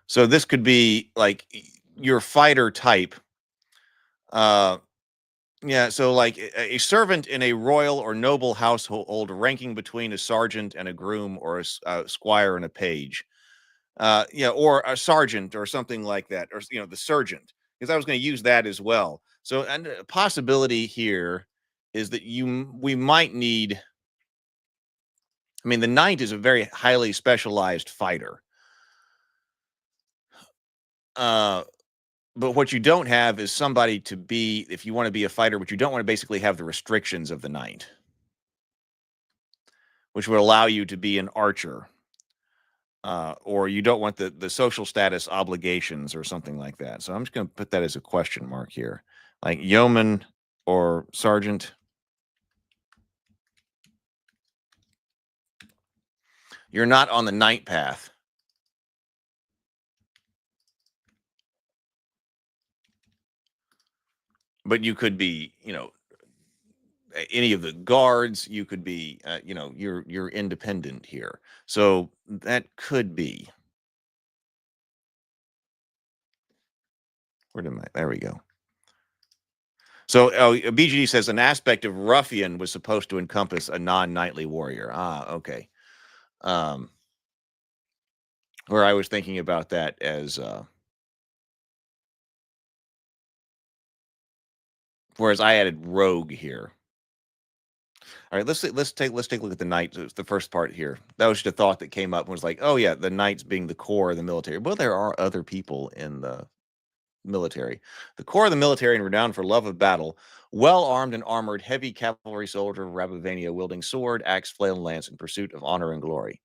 Speaker 1: So this could be like your fighter type. Yeah, so like a servant in a royal or noble household ranking between a sergeant and a groom, or a squire and a page. Yeah, or a sergeant or something like that, or the sergeant, because I was going to use that as well. So, and a possibility here is that we might need. I mean, the knight is a very highly specialized fighter. But what you don't have is somebody to be, if you want to be a fighter, but you don't want to basically have the restrictions of the knight, which would allow you to be an archer. Or you don't want the social status obligations or something like that. So I'm just going to put that as a question mark here, like yeoman or sergeant. You're not on the knight path. But you could be, any of the guards. You could be, you're independent here. So that could be. Where did there we go. So BGD says an aspect of ruffian was supposed to encompass a non-knightly warrior. Ah, okay. Where I was thinking about that as whereas I added rogue here. All right, let's take a look at the knight. The first part here. That was just a thought that came up and was like, oh yeah, the knights being the core of the military. Well, there are other people in the military. The core of the military and renowned for love of battle, well armed and armored, heavy cavalry soldier of Rabivania, wielding sword, axe, flail, and lance in pursuit of honor and glory.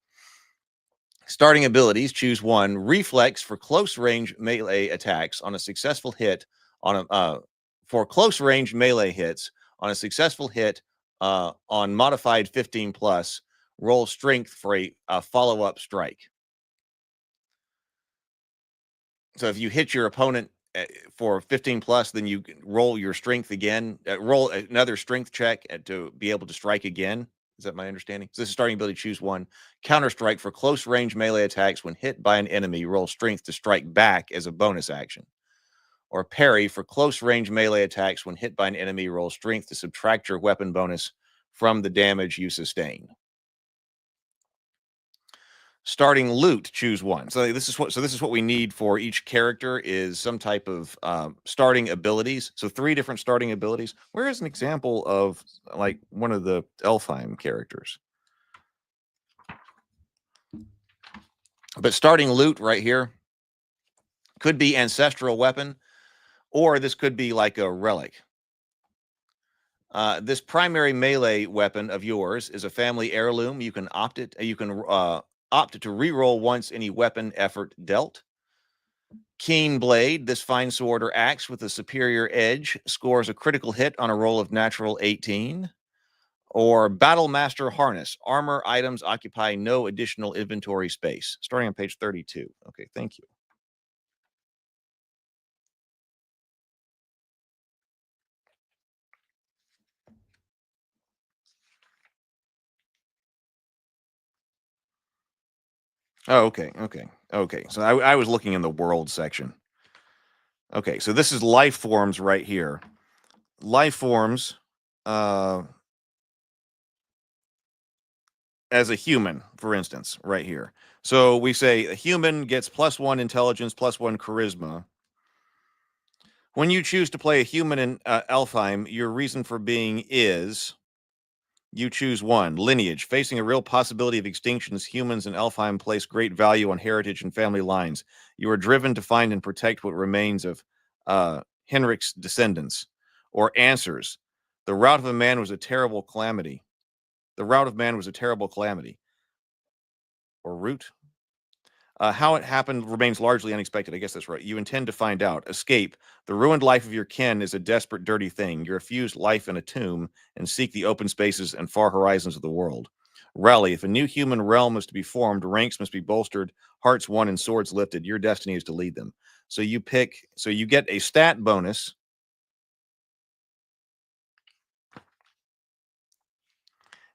Speaker 1: Starting abilities, choose one. Reflex for close range melee attacks on a successful hit on a for close range melee hits on a successful hit on modified 15 plus. Roll strength for a follow-up strike. So if you hit your opponent for 15 plus, then you can roll your strength again. Roll another strength check to be able to strike again. Is that my understanding? So this is starting ability, choose one. Counter strike for close range melee attacks when hit by an enemy. Roll strength to strike back as a bonus action. Or parry for close range melee attacks when hit by an enemy. Roll strength to subtract your weapon bonus from the damage you sustain. Starting loot, choose one. So this is what we need for each character is some type of starting abilities. So 3 different starting abilities. Where is an example of like one of the Elfheim characters? But starting loot right here could be ancestral weapon, or this could be like a relic. This primary melee weapon of yours is a family heirloom. You can opt to reroll once any weapon effort dealt. Keen blade, this fine sword or axe with a superior edge, scores a critical hit on a roll of natural 18. Or battle master harness, armor items occupy no additional inventory space. Starting on page 32. Okay, thank you. Oh, okay. So I was looking in the world section. Okay, so this is life forms right here. Life forms as a human, for instance, right here. So we say a human gets +1 intelligence, +1 charisma. When you choose to play a human in Elfheim, your reason for being is you choose 1. Lineage. Facing a real possibility of extinction, humans in Elfheim place great value on heritage and family lines. You are driven to find and protect what remains of Henrik's descendants. Or answers. The rout of a man was a terrible calamity. The rout of man was a terrible calamity. Or root. How it happened remains largely unexpected. I guess that's right. You intend to find out. Escape. The ruined life of your kin is a desperate, dirty thing. You refuse life in a tomb and seek the open spaces and far horizons of the world. Rally. If a new human realm is to be formed, ranks must be bolstered, hearts won, and swords lifted. Your destiny is to lead them. So you get a stat bonus.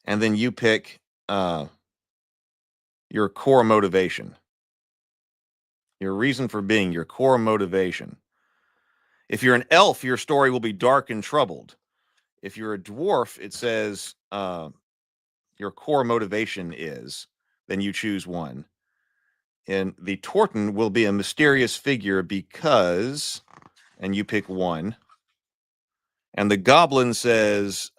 Speaker 1: And then you pick your core motivation. Your reason for being, your core motivation. If you're an elf, your story will be dark and troubled. If you're a dwarf, it says your core motivation is, then you choose 1. And the Torton will be a mysterious figure because, and you pick 1. And the goblin says,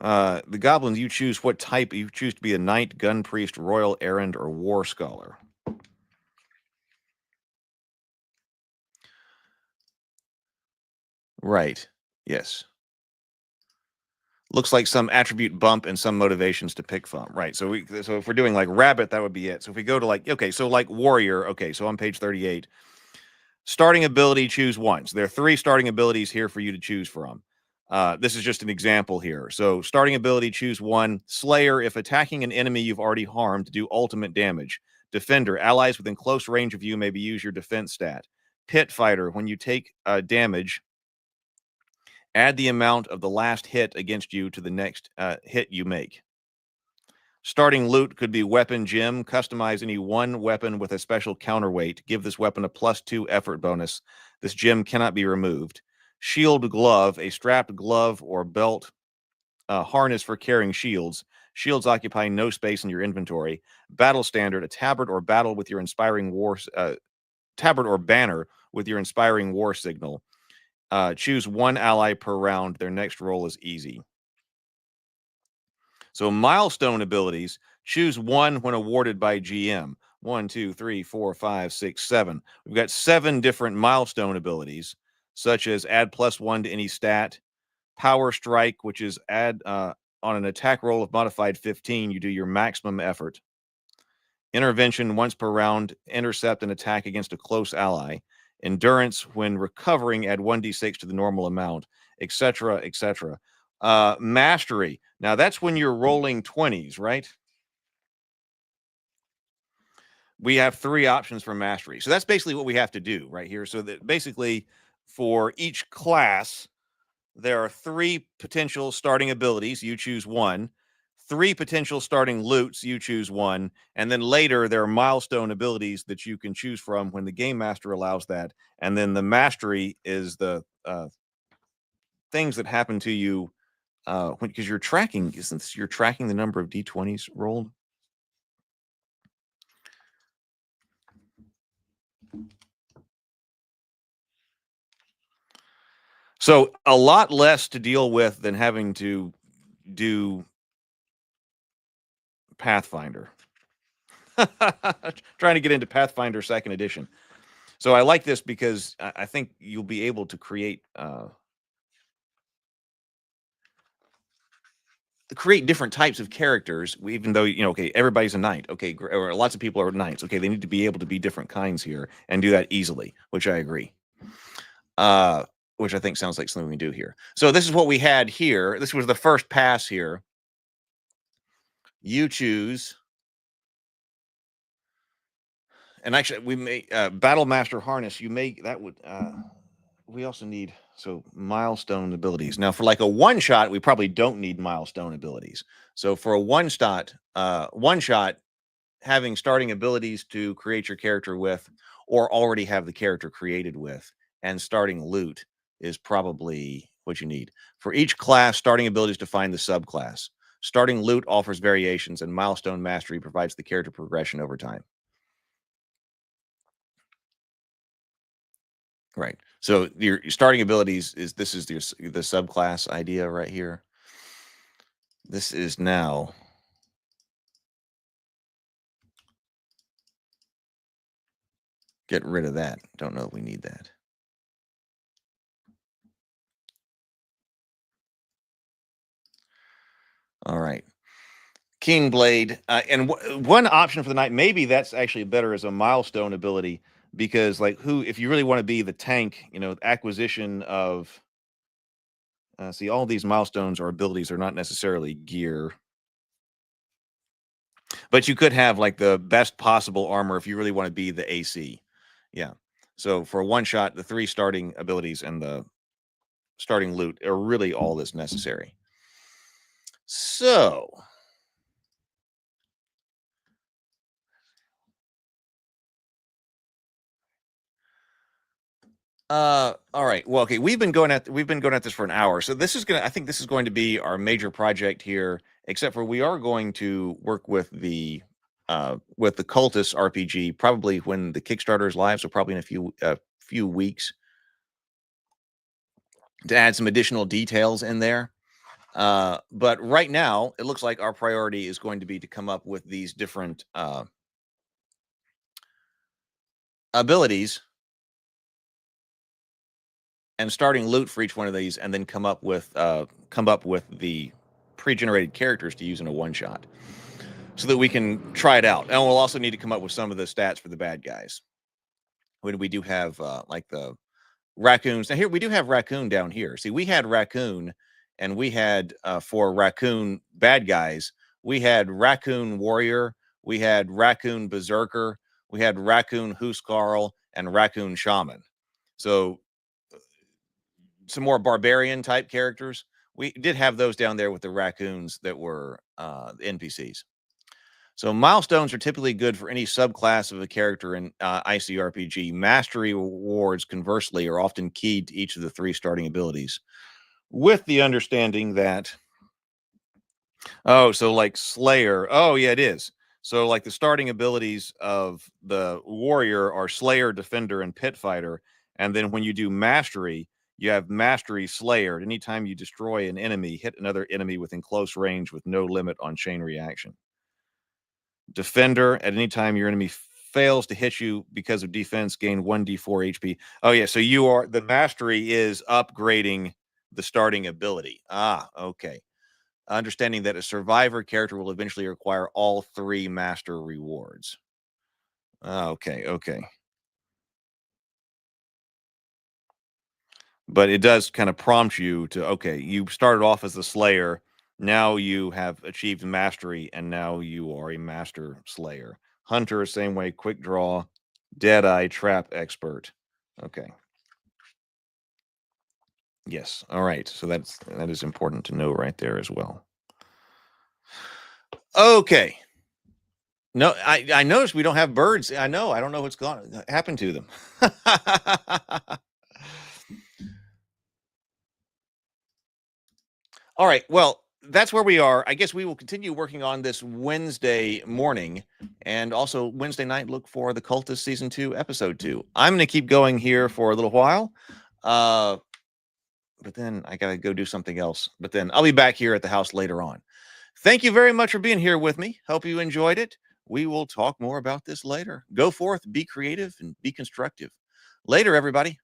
Speaker 1: the goblins, you choose what type. You choose to be a knight, gun priest, royal errand, or war scholar. Right. Yes. Looks like some attribute bump and some motivations to pick from. Right. So if we're doing like rabbit, that would be it. So if we go to like, okay, so like warrior, okay, so on page 38. Starting ability, choose 1. So there are 3 starting abilities here for you to choose from. This is just an example here. So starting ability, choose 1. Slayer, if attacking an enemy you've already harmed, to do ultimate damage. Defender, allies within close range of you maybe use your defense stat. Pit fighter, when you take damage, add the amount of the last hit against you to the next hit you make. Starting loot could be weapon gem. Customize any one weapon with a special counterweight. Give this weapon a +2 effort bonus. This gem cannot be removed. Shield glove, a strapped glove or belt harness for carrying shields. Shields occupy no space in your inventory. Battle standard, a tabard or battle with your inspiring war tabard or banner with your inspiring war signal. Choose 1 ally per round. Their next roll is easy. So milestone abilities, choose 1 when awarded by GM. 1, 2, 3, 4, 5, 6, 7. We've got 7 different milestone abilities, such as add +1 to any stat. Power strike, which is add on an attack roll of modified 15, you do your maximum effort. Intervention, once per round, intercept an attack against a close ally. Endurance, when recovering, add 1d6 to the normal amount, etc., etc. Mastery. Now that's when you're rolling 20s, right? We have 3 options for mastery. So that's basically what we have to do right here. So that basically for each class, there are 3 potential starting abilities. You choose 1. 3 potential starting loots. You choose 1. And then later, there are milestone abilities that you can choose from when the game master allows that. And then the mastery is the things that happen to you because you're tracking, since you're tracking the number of d20s rolled. So a lot less to deal with than having to do Pathfinder. Trying to get into Pathfinder 2nd edition. So I like this because I think you'll be able to create different types of characters, even though, okay, everybody's a knight. Okay, or lots of people are knights. Okay, they need to be able to be different kinds here and do that easily, which I agree. Which I think sounds like something we do here. So this is what we had here. This was the first pass here. You choose. And actually, we may Battle Master Harness. You make that would. We also need So milestone abilities. Now, for like a one shot, we probably don't need milestone abilities. So for a one shot, having starting abilities to create your character with, or already have the character created with, and starting loot is probably what you need. For each class, starting abilities define the subclass. Starting loot offers variations, and milestone mastery provides the character progression over time. Right. So your starting abilities is the subclass idea right here. This is now get rid of that. Don't know if we need that. All right. King Blade. And one option for the night, maybe that's actually better as a milestone ability, because like if you really want to be the tank, acquisition of, see, all these milestones or abilities are not necessarily gear. But you could have like the best possible armor if you really want to be the AC. Yeah. So for a one shot, the 3 starting abilities and the starting loot are really all that's necessary. So all right. Well, okay, we've been going at this for an hour. So I think this is going to be our major project here, except for we are going to work with the Cultist RPG probably when the Kickstarter is live, so probably in a few weeks, to add some additional details in there. But right now, it looks like our priority is going to be to come up with these different abilities and starting loot for each one of these, and then come up with the pre-generated characters to use in a one-shot, so that we can try it out. And we'll also need to come up with some of the stats for the bad guys. When we do have like the raccoons. Now here we do have raccoon down here. See, we had raccoon, and we had for raccoon bad guys, we had raccoon warrior, we had raccoon berserker, we had raccoon huskarl, and raccoon shaman. So some more barbarian type characters. We did have those down there with the raccoons that were the NPCs. So milestones are typically good for any subclass of a character in ICRPG. Mastery rewards, conversely, are often keyed to each of the 3 starting abilities, with the understanding that, so like Slayer, yeah, it is. So like the starting abilities of the warrior are Slayer, Defender, and Pit Fighter. And then when you do Mastery, you have Mastery Slayer. Anytime you destroy an enemy, hit another enemy within close range with no limit on chain reaction. Defender, at any time your enemy fails to hit you because of defense, gain 1d4 HP. Oh yeah, so the Mastery is upgrading the starting ability. Okay. Understanding that a survivor character will eventually require all 3 master rewards. Okay. But it does kind of prompt you to, okay, you started off as a Slayer, now you have achieved mastery, and now you are a master Slayer. Hunter, same way, quick draw, Deadeye, trap expert. Okay. Yes. All right. So that is important to know right there as well. Okay. No, I noticed we don't have birds. I know. I don't know what's happened to them. All right. Well, that's where we are. I guess we will continue working on this Wednesday morning, and also Wednesday night, look for the Cultist Season 2, Episode 2. I'm going to keep going here for a little while, but then I got to go do something else. But then I'll be back here at the house later on. Thank you very much for being here with me. Hope you enjoyed it. We will talk more about this later. Go forth, be creative, and be constructive. Later, everybody.